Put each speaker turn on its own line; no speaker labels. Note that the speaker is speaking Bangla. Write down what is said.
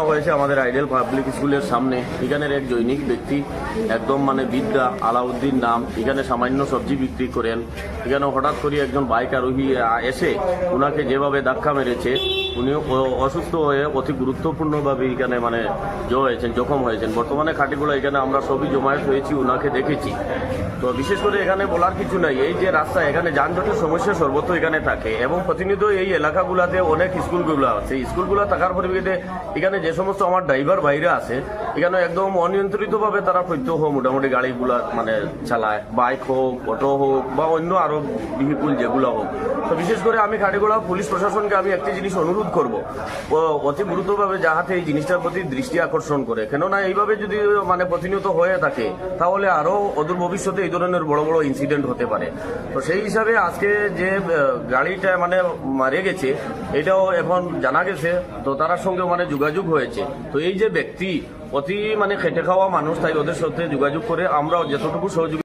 হয়েছে আমাদের আইডিয়াল পাবলিক স্কুলের সামনে। এখানের এক জৈনিক ব্যক্তি একদম বিদ্যা আলাউদ্দিন নাম, এখানে সামান্য সবজি বিক্রি করেন। এখানে হঠাৎ করে একজন বাইক আরোহী এসে ওনাকে যেভাবে ধাক্কা মেরেছে, উনি অসুস্থ হয়ে অতি গুরুত্বপূর্ণভাবে এখানে জখম হয়েছেন। বর্তমানে খাটিগুলো এখানে আমরা সবই জমায়েত হয়েছি, ওনাকে দেখেছি। তো বিশেষ করে এখানে বলার কিছু নাই, এই যে রাস্তা এখানে যানজটের সমস্যা সর্বত্র এখানে থাকে এবং প্রতিনিয়ত এই এলাকাগুলাতে অনেক স্কুলগুলো আছে। স্কুলগুলো থাকার পরিপ্রেক্ষিতে এখানে যে সমস্ত আমার ড্রাইভার ভাইরা আছে, এখানে একদম অনিয়ন্ত্রিতভাবে তারা প্রত্যহ মোটামুটি গাড়িগুলা চালায়, বাইক হোক, অটো হোক বা অন্য আরো ভেহিকুল যেগুলো হোক। তো বিশেষ করে আমি খাটিগোড়া পুলিশ প্রশাসনকে আমি একটি জিনিস অনুরোধ করব, অতি গুরুত্বভাবে যাহাতে এই জিনিসটার প্রতি দৃষ্টি আকর্ষণ করে। কেননা এইভাবে যদি প্রতিনিয়ত হয়ে থাকে তাহলে আরো অদূর ভবিষ্যতে এই ধরনের বড় বড় ইনসিডেন্ট হতে পারে। তো সেই হিসাবে আজকে যে গাড়িটা মারে গেছে, এটাও এখন জানা গেছে, তো তার সঙ্গে যোগাযোগ হয়েছে। তো এই যে ব্যক্তি অতি খেটে খাওয়া মানুষ, তাই ওদের সাথে যোগাযোগ করে আমরা যতটুকু সহযোগিতা